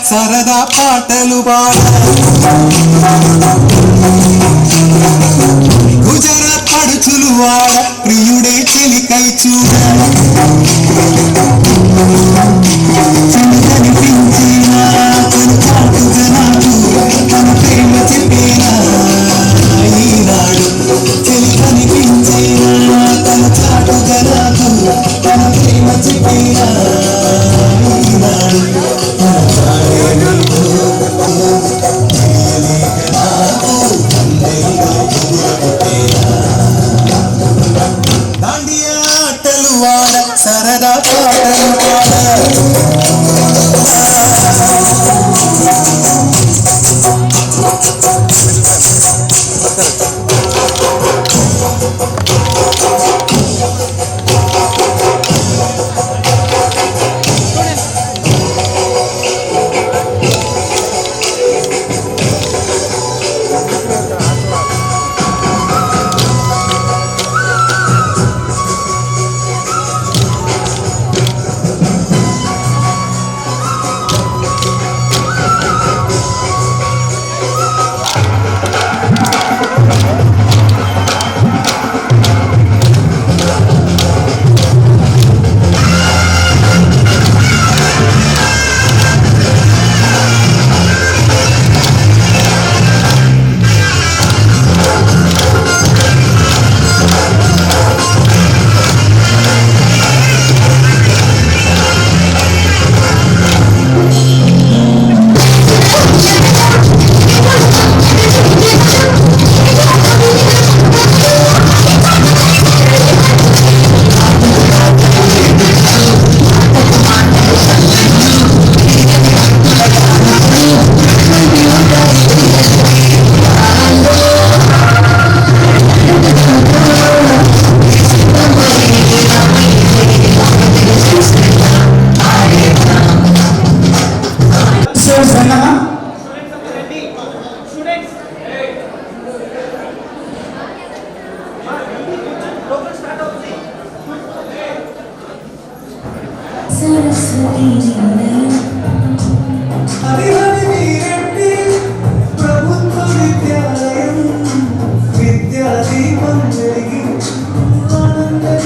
సరదా పాటలు పాడ గుజరాత్ పడుచులు వాడ ప్రియుడే చెలికై చూడ కనిపించిన తను చాటుగా నాకు తన ప్రేమ చెప్పిన ఈనాడు చెలి కనిపించిన తను చాటుగా నాకు తన ప్రేమ చెప్పిన ఈనాడు దాండియాటలు వాడ సరదా పాటలు పాడ సరస్వతి ప్రభుత్వ విద్యాలయం విద్యాదీపం వెలిగించు ఆనందం.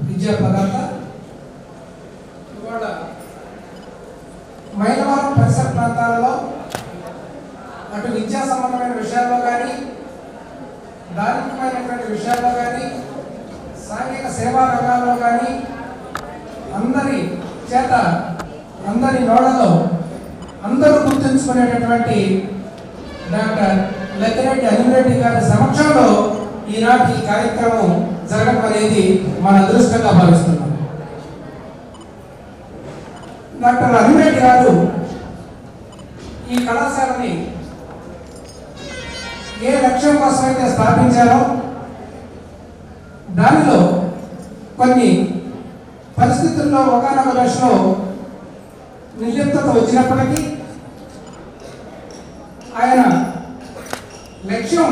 విద్యా పదార్థ ఇవాళ మైలవరం పరిసర ప్రాంతాలలో అటు విద్యా సంబంధమైన విషయాల్లో కానీ ధార్మికమైనటువంటి విషయాల్లో కానీ సాంఘిక సేవా రంగాల్లో కానీ అందరి చేత అందరి నోళ్లలో అందరూ గుర్తుంచుకునేటటువంటి డాక్టర్ లక్కిరెడ్డి అనిమిరెడ్డి గారి సమక్షంలో ఈనాటి కార్యక్రమం జరగడం అనేది మన అదృష్టంగా భావిస్తున్నాం. డాక్టర్ అనిమిరెడ్డి గారు ఈ కళాశాలని ఏ లక్ష్యం కోసం అయితే స్థాపించారో దానిలో కొన్ని పరిస్థితుల్లో ఒకనొక దశలో నిర్లిప్తత వచ్చినప్పటికీ ఆయన లక్ష్యం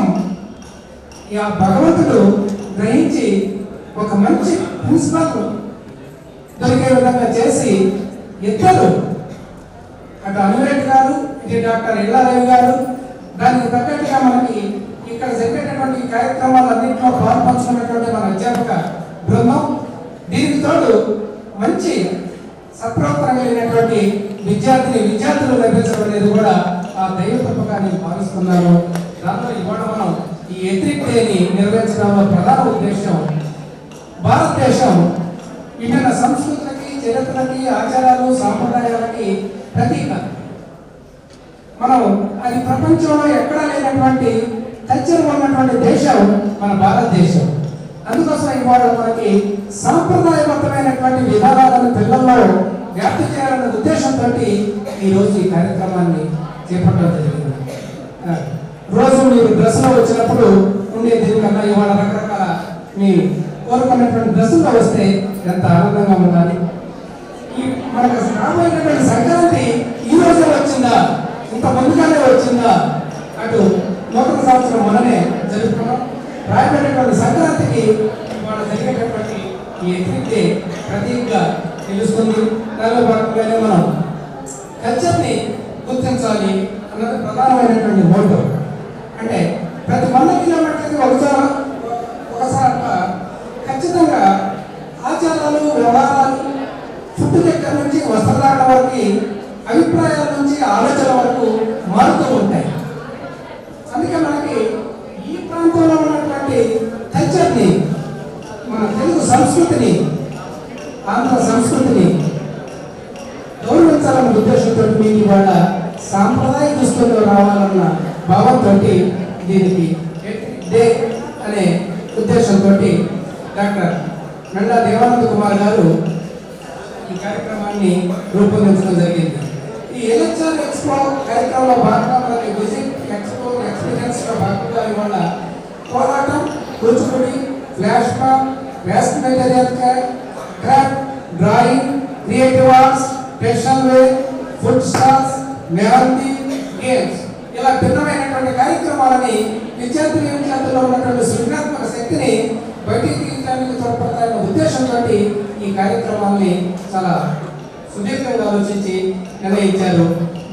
ఆ భగవంతుడు గ్రహించి ఒక మంచి ప్రిన్సిపల్ దొరికే విధంగా చేసి ఇద్దరు అటు అనిమిరెడ్డి గారు ఇటు డాక్టర్ ఎల్లారావు గారు దానికి తగ్గట్టుగా మనకి ఇక్కడ జరిగేటటువంటి కార్యక్రమాలన్నింటిలో పాల్పంచుకున్నటువంటి మన అధ్యాపక బృందం దీనికి తోడు మంచి సత్ప్రవర్తన కలిగినటువంటి విద్యార్థులు లభించడం అనేది కూడా ఆ దైవ తప్పకాన్ని భావిస్తున్నాను. దాంట్లో ఇవాళ మనం ఈ ఎథిక్ డేని నిర్వహించడంలో ప్రధాన ఉద్దేశం భారతదేశం విభిన్న సంస్కృతులకి చరిత్రలకి ఆచారాలు సాంప్రదాయాలకి ప్రతీక. మనం అది ప్రపంచంలో ఎక్కడా లేనటువంటి కల్చర్ ఉన్నటువంటి దేశం మన భారతదేశం. అందుకోసం ఇవాళ మనకి సాంప్రదాయబద్ధమైనటువంటి విధానాలను పిల్లల్లో వ్యాప్తి చేయాలనే ఉద్దేశంతో ఈరోజు ఈ కార్యక్రమాన్ని చేపట్టడం జరిగింది. రోజు మీరు డ్రెస్లో వచ్చినప్పుడు ఉండే దీనికన్నా ఇవాళ రకరకాల మీ కోరుకున్నటువంటి డ్రెస్సుల్లో వస్తే ఎంత ఆనందంగా ఉండాలి. ఈ మనకు రాబోయేటువంటి సంక్రాంతి ఈ రోజే వచ్చిందా, ఇంత ముందుగానే వచ్చిందా, అటు నూతన సంవత్సరం మననే జరుపుకున్నాం. రాబోయేటువంటి సంక్రాంతికి వాళ్ళు జరిగేటటువంటి ఈ ఎత్తితే ప్రతీకగా తెలుస్తుంది. దానిలో భాగంగానే మనం కల్చర్ని గుర్తించాలి అన్నది ప్రధానమైనటువంటి మోటో. అంటే ప్రతి 100 కిలోమీటర్లకి ఒకసారి ఖచ్చితంగా ఆచారాలు, వ్యవహారాలు, ఫుడ్ దగ్గర నుంచి వస్త్రధారణ వరకు, అభిప్రాయాల నుంచి ఆలోచన వరకు మారుతూ ఉంటాయి. అందుకే మనకి ఈ ప్రాంతంలో ఉన్నటువంటి కల్చర్ని, మన తెలుగు సంస్కృతిని, ఆంధ్ర సంస్కృతిని గౌరవించాలన్న ఉద్దేశంతో మీకు ఇవాళ సాంప్రదాయ దుస్తుల్లో రావాలన్న భావంతో దీనికి డే అనే ఉద్దేశంతో డాక్టర్ మెండా దేవానంద కుమార్ గారు ఈ కార్యక్రమాన్ని రూపొందించడం జరిగింది. ఈ ఎలక్షన్ ఎక్స్పో కార్యక్రమంలో భాగంగా మనకి విజిట్ ఎక్స్పో ఎక్స్పీరియన్స్లో భాగంగా ఇవాళ పోరాటం, Kuchipudi, flash mob, waste material craft, drawing, creative arts, fashion wear, food stalls, mehndi, games ఇలా భిన్నమైనటువంటి కార్యక్రమాలని విద్యార్థుల్లో ఉన్నటువంటి సృజనాత్మక శక్తిని బయటికి తీయడానికి తోడ్పడతాయన్న ఉద్దేశంతో ఈ కార్యక్రమాన్ని చాలా సుదీర్ఘంగా ఆలోచించి నిర్ణయించారు.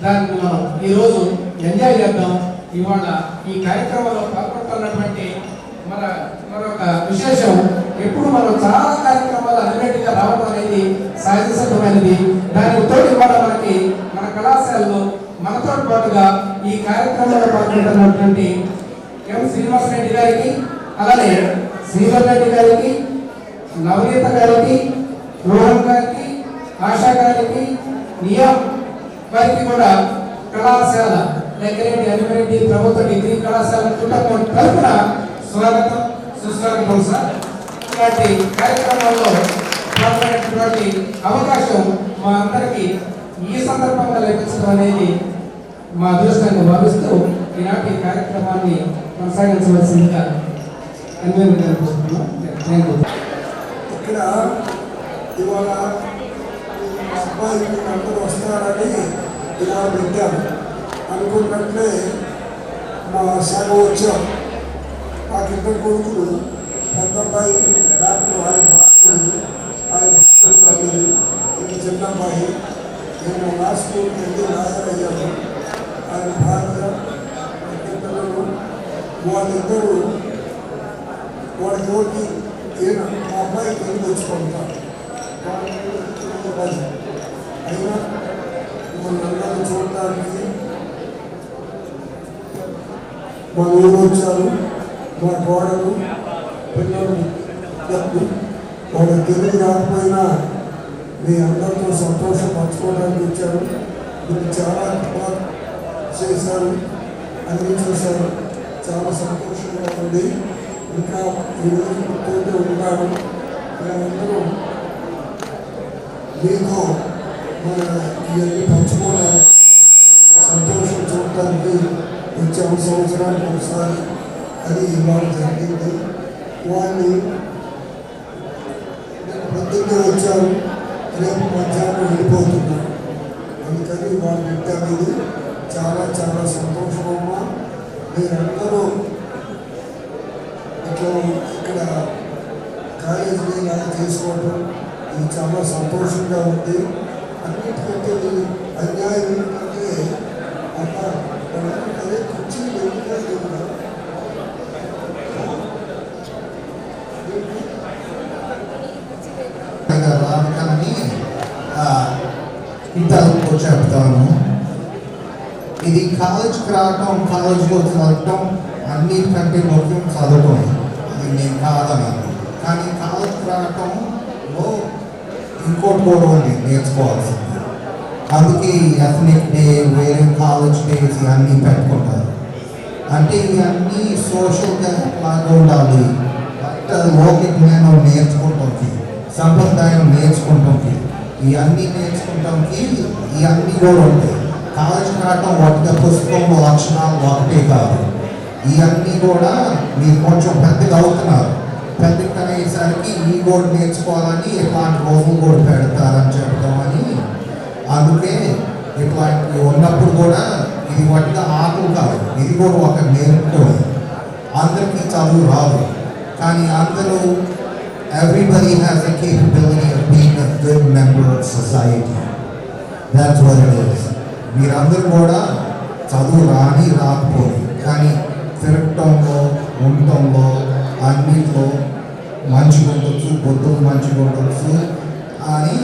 దాన్ని మనం ఈరోజు ఎంజాయ్ చేద్దాం. ఇవాళ ఈ కార్యక్రమంలో పాల్గొంటున్నటువంటి మరొక విశేషం, ఎప్పుడు మనం చాలా కార్యక్రమాలు అన్నిటిగా రావడం అనేది సహజసిద్ధమైనది. దానికి తోడు ఇవాళ మనకి మన కళాశాలలో మనతో పాటుగా ఈ కార్యక్రమంలో పాల్గొంటున్నటువంటి ఎం శ్రీనివాసరెడ్డి గారికి, అలానే శ్రీధర్ రెడ్డి గారికి, నవనీత గారికి, రోహన్ గారికి, ఆశా గారికి, నియా వారికి కూడా కళాశాల లెక్కరెడ్డి అనిరెడ్డి ప్రభుత్వ డిగ్రీ కళాశాల కుటుంబం తరఫున స్వాగతం, సుస్వాగతం సార్. ఇలాంటి కార్యక్రమాల్లో పాల్గొనేటువంటి అవకాశం మా అందరికీ ఈ సందర్భంగా లభించడం అనేది మా అదృష్టంగా భావిస్తూ ఈనాటి కార్యక్రమాన్ని కొనసాగించవలసిందిగా ఇక్కడ ఇవాళ అబ్బాయికి అందరూ వస్తారని ఇలా పెట్టాను. అనుకున్నట్లే మా సగ వచ్చాం. నాకు ఇద్దరు కొడుకులు, పెద్ద అబ్బాయి డాక్టర్, ఆయన ఇంకా చిన్న అబ్బాయి నేను లా స్కూల్కి వెళ్ళి లాయర్ అయ్యాను. ఆయన భార్య, పిల్లలు, వాళ్ళిద్దరూ వాడికి ఈయన మా అబ్బాయి తిరిగి వచ్చుకుంటాను. అయినా మనందరూ చూడటానికి మా ఊరు వచ్చారు. మా కోడలు, పిల్లలు, వాళ్ళ తెలుగు రాకపోయినా మీ అందరితో సంతోషం పంచుకోవడానికి వచ్చారు. మీరు చాలా చేశారు, అన్ని చూశారు. చాలా సంతోషంగా ఉంది. ఇంకా ఈరోజు గుర్తుంటే ఉంటాను. మేమందరూ మీతో మన ఇవన్నీ పంచుకోవడానికి, సంతోషం చూడటానికి వచ్చాము. సంవత్సరానికి ఒకసారి అది ఇవాళ జరిగింది. వాళ్ళు పొద్దున్నే వచ్చారు, రేపు మధ్యాహ్నం వెళ్ళిపోతున్నారు. అందుకని వాళ్ళు పెట్టారు. చాలా చాలా సంతోషమమ్మా. మీరందరూ ఇట్లా ఇక్కడ కాలేజీ ఇలా చేసుకోవడం ఇది చాలా సంతోషంగా ఉంది. అన్నిటికంటే అన్యాయం ఏంటంటే అదే కుర్చీలు ఎందుకంటే రావటాన్ని ఇంత చెప్తాను. ఇది కాలేజ్కి రావటం, కాలేజ్లో చదవటం అన్నిటికంటే ముఖ్యం చదవటం. అది నేను కాదన్నాను. కానీ కాలేజ్కి రావటంలో ఇంకోటి కూడా ఉంది నేర్చుకోవాల్సింది. అందుకే ఎథనిక్ డే, వేరే కాలేజ్ డేస్ ఇవన్నీ పెట్టుకుంటారు. అంటే ఇవన్నీ సోషల్గా లాగా ఉండాలి. లౌకిక జ్ఞానం నేర్చుకుంటానికి, సంప్రదాయం నేర్చుకుంటానికి, ఇవన్నీ నేర్చుకుంటానికి ఇవన్నీ కూడా ఉంటాయి. కాలేజ్కి రావటం ఒకటి పుస్తకంలో లక్షణాలు ఒకటే కాదు. ఇవన్నీ కూడా మీరు కొంచెం పెద్దగా అవుతున్నారు. పెద్దగా అనేసరికి ఈ కూడా నేర్చుకోవాలని ఇట్లాంటి రోజులు కూడా పెడతారని చెప్తామని, అందుకే ఇట్లాంటివి ఉన్నప్పుడు కూడా ఇది వాటిగా ఆటలు కాదు, ఇది కూడా ఒక నేర్పుకోవాలి. అందరికీ చదువు రాదు, కానీ అందరూ everybody has the capability of being a good member of society. That's what it is. మీరందరూ కూడా చదువు రాకపోయి కానీ తిరగటంలో ఉండటంలో అన్నింటిలో మంచిగా ఉండొచ్చు, బొద్దులు మంచిగా ఉండొచ్చు అని,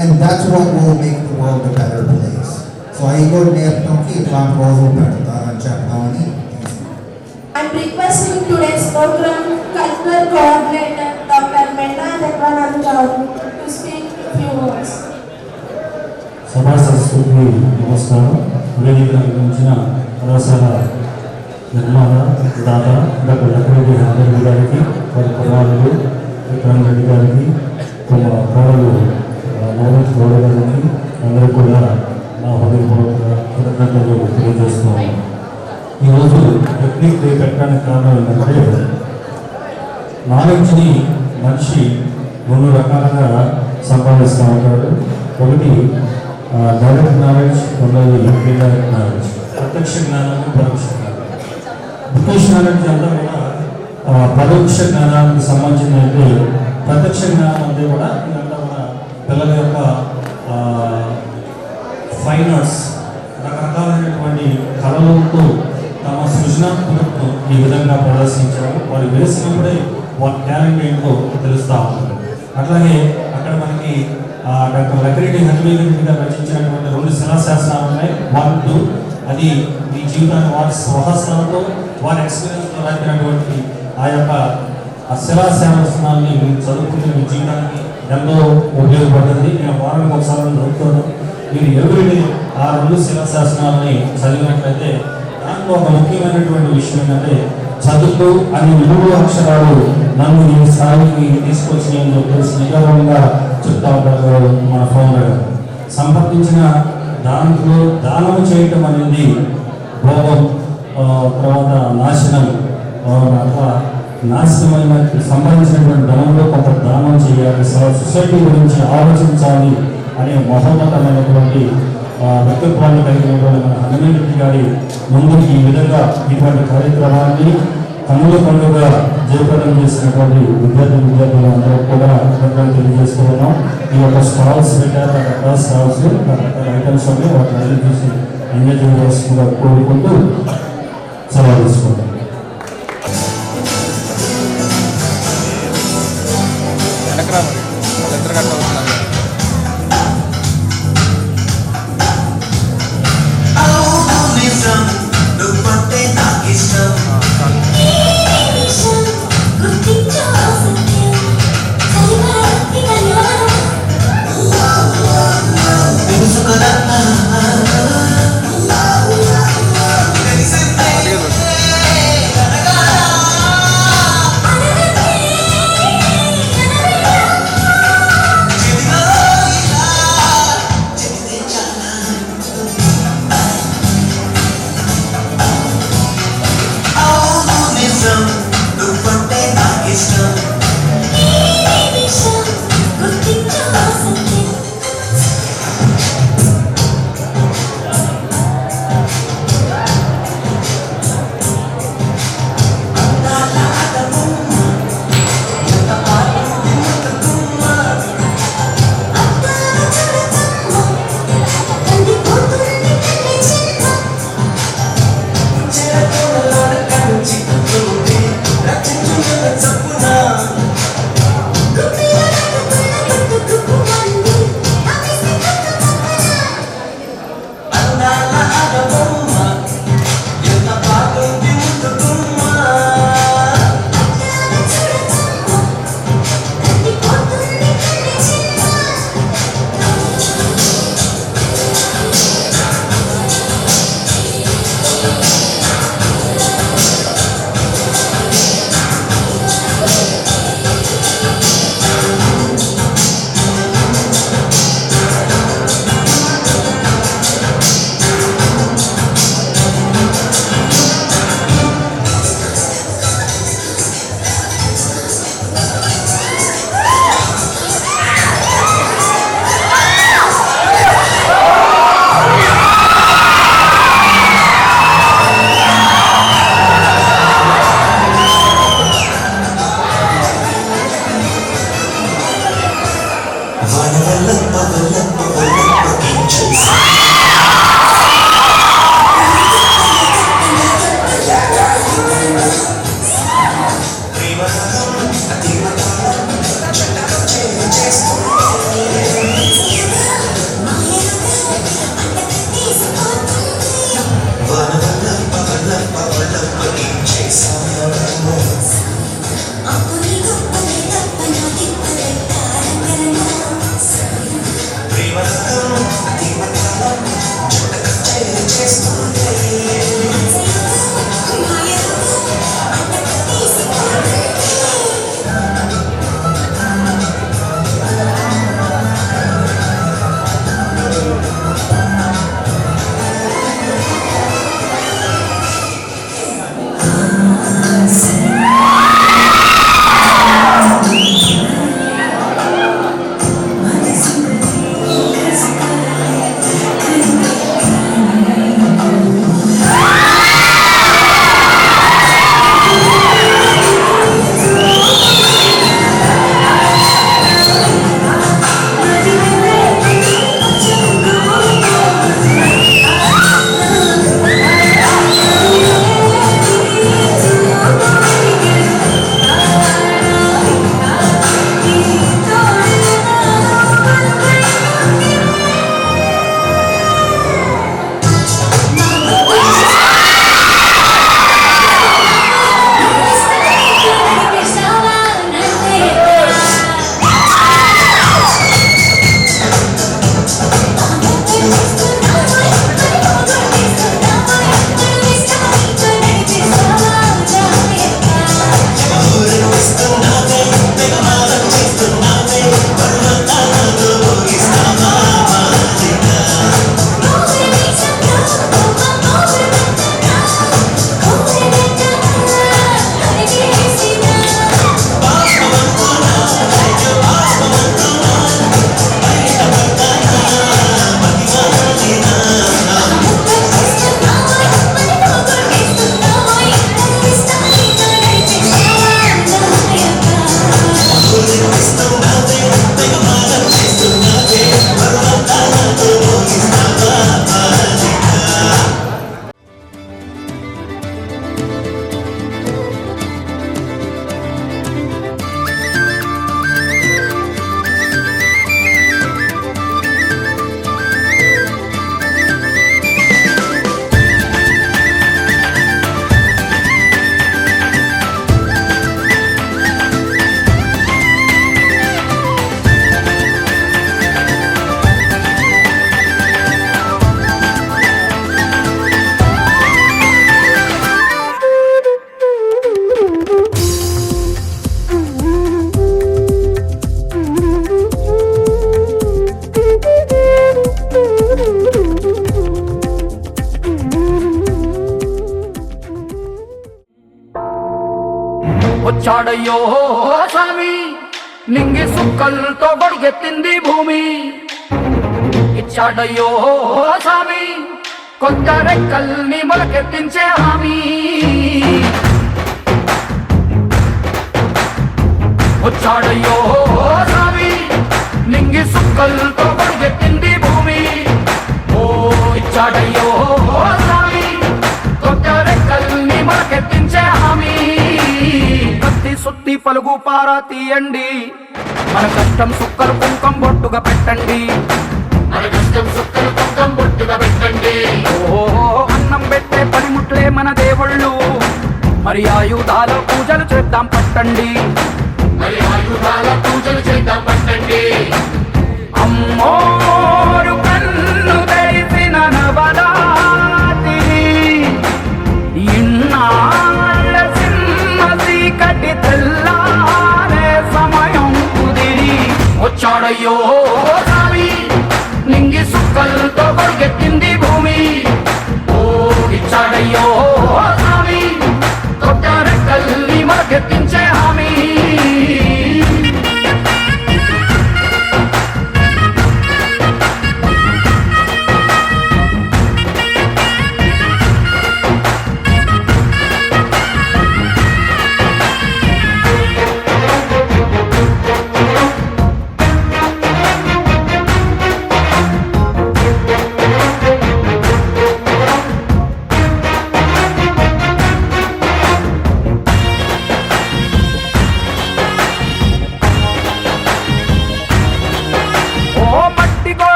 and that's what will make the world a better place. So అవి కూడా నేర్పడానికి ఇట్లాంటి రోజులు పెడతారని చెప్తామని. I'm requesting today's program cultural coordinator Dr. Mehta Devanath Garu to speak a few words. సభాసదస్సుకి నమస్కారం. వేదిక గురించిన కళాశాల నిర్మాణ దాత డాక్టర్ లక్ష్మీ హండ్రెడ్డి గారికి, వారి కుమారులు విక్రమ్ రెడ్డి గారికి, కోడలు నవనీత్ గౌడ గారికి అందరూ కూడా నా హృదయపూర్వక కృతజ్ఞతలు తెలియజేస్తున్నాను. ఈరోజు టెక్నిక్ డే పెట్టడానికి కారణం ఏంటంటే, నాలెడ్జ్ని మనిషి రెండు రకాలుగా సంపాదిస్తూ ఉంటాడు. ఒకటి డైరెక్ట్ నాలెడ్జ్, రెండోది ఇండైరెక్ట్ నాలెడ్జ్, ప్రత్యక్ష జ్ఞానం, పరోక్ష జ్ఞానం. ప్రత్యక్ష నాలెడ్జ్ అంతా కూడా పరోక్ష జ్ఞానానికి సంబంధించింది. అయితే ప్రత్యక్ష జ్ఞానం అంటే కూడా ఇదంతా కూడా పిల్లల యొక్క ఫైన్ ఆర్ట్స్, రకరకాలైనటువంటి కళలతో తమ సృజనాత్మకతను ఈ విధంగా ప్రదర్శించారు. వారు వేసినప్పుడే వారి టాలెంట్ ఏంటో తెలుస్తూ ఉంటుంది. అట్లాగే అక్కడ మనకి డాక్టర్ లక్కిరెడ్డి హనుమేరెడ్డి గారు రచించినటువంటి 2 శిలాశాసనాలు ఉన్నాయి. వాటితో అది మీ జీవితాన్ని వారి స్వహస్తాలతో వారి ఎక్స్పీరియన్స్తో రాసినటువంటి ఆ యొక్క శిలాశాసనాన్ని మీరు చదువుకుంటే మీ జీవితానికి ఎంతో ఉపయోగపడుతుంది. నేను వారానికి ఒకసారి చదువుతాను. మీరు ఎవరిని ఆ 2 శిలాశాసనాలని చదివినట్లయితే దాంట్లో ఒక ముఖ్యమైనటువంటి విషయం ఏంటంటే, చదువు అని 3 అక్షరాలు నన్ను ఈ స్థాయికి తీసుకొచ్చి అని చెప్పేసి నిజంగా చెప్తా ఉంటారు మన ఫౌండర్ గారు. సంపాదించిన దాంట్లో దానం చేయటం అనేది భోగం, తర్వాత నాశనం, అట్లా నాశనమైన సంబంధించినటువంటి ధనంలో కొంత దానం చేయాలి, సొసైటీ గురించి ఆలోచించాలి అనే మహోన్నతమైనటువంటి వ్యక్తిత్వాన్ని కలిగినటువంటి మన హనుమేరెడ్డి గారి ముందుకు ఈ విధంగా ఇటువంటి కార్యక్రమాన్ని కన్నుల పండుగ జయప్రదం చేసినటువంటి విద్యార్థులు అందరూ కూడా తెలియజేసుకున్నాం. ఈ యొక్క స్టాల్స్ పెట్టారు, రకరకాల స్టాల్స్, రకరకాల ఐటమ్స్ ఉన్నాయి. వాటిని అన్ని చూసి ఎంజాయ్ చేయవలసిందిగా కోరుకుంటూ సెలవు తీసుకుంటాం. వచ్చాడయ్యో స్వామి నింగి సుక్కలతో గొడుగెత్తింది భూమి ఇచ్చాడయ్యో స్వామి కొత్త రెక్కల్ని మొలకెత్తించే హామీ వచ్చాడయ్యో స్వామి నింగి సుక్కలతో గొడుగెత్తింది భూమి ఓ ఇచ్చాడయ్యో స్వామి కొత్త రెక్కల్ని మొలకెత్తించే హామీ సుత్తి పలుగు పారా తీయండి మన కష్టం సుక్కలు కుంకం బొట్టుగా పెట్టండి ఓ అన్నం పెట్టే పనిముట్లే మన దేవుళ్ళు మరి ఆయుధాల పూజలు చేద్దాం పట్టండి అమ్మోరు కన్ను తెరిసిన నవరాత్రి ఇన్నాళ్ళ చీకటి తెల్లారే సమయం కుదిరి వచ్చాడయ్యో స్వామి నింగి సుక్కలతో గొడుగెత్తింది భూమి ఓ ఇచ్చాడయ్యో స్వామి కొత్త రెక్కల్ని మొలకెత్తించే హామీ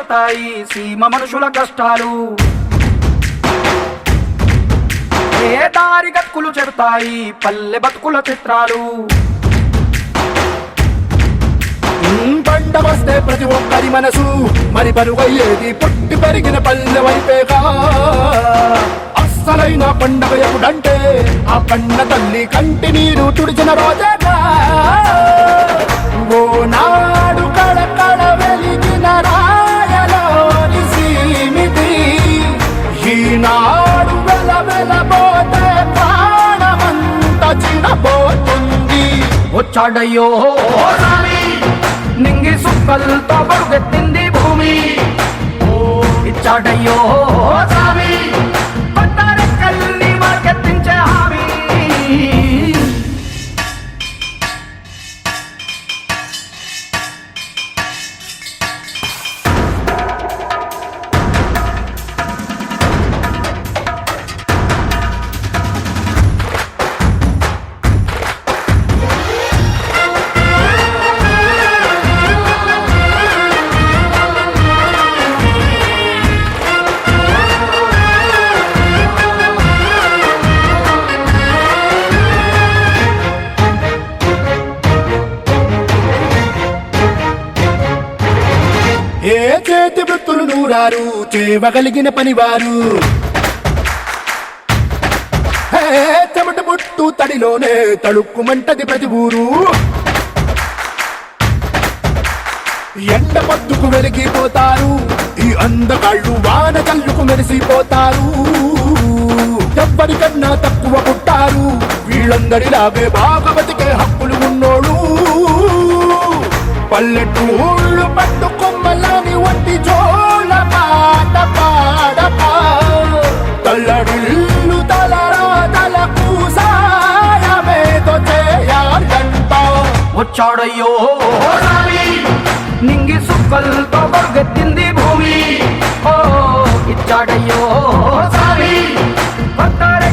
తీరుతాయి సీమ మనుషుల కష్టాలు. ఏ దారి గతుకులు చెడతాయి పల్లె బతుకుల చిత్రాలు. పంట వస్తే ప్రతి ఒక్కరి మనసు మరి పరుగయ్యేది పుట్టి పెరిగిన పల్లె వైపేగా. అస్సలైన పండగ ఎప్పుడంటే ఆ కన్న తల్లి కంటి నీరు తుడిచిన రోజేగా. ఓ నాడు కడకడ వెలిగిన రాయలోని సీమితి ఈనాడు వెలవెలబోతే ప్రాణమంత చిన్నబోతుంది. వచ్చాడయ్యో రామి నింగి సుక్కలతో బరుగెత్తింది భూమి. ఇచ్చాడయ్యో రామి పట్టారెక్కల్ని మార్కెత్తించే హామీ. ఏ చేతి వృత్తులు నూరారు చేయగలిగిన పనివారు. చెమట పుట్టు తడిలోనే తడుక్కుమంటది ప్రతి ఊరు. ఎండ పొద్దుకు వెలిగిపోతారు ఈ అందగాళ్ళు వాన కళ్ళుకు మెరిసిపోతారు. ఎవ్వరికన్నా తక్కువ పుట్టారు వీళ్ళందరిలాగే బాగా బతికే హక్కులు ఉన్నోడు. పల్లెటూళ్ళు పట్టుకొమ్మలని వంటి జోల పాట పాడక తల్లడిల్లు తలరాతలకు సాయమేదో చేయాలంట. వచ్చాడయ్యో రామి నింగి సుక్కలతో బరుగెత్తింది భూమి. ఓ ఇచ్చాడయ్యో రామి పట్టారె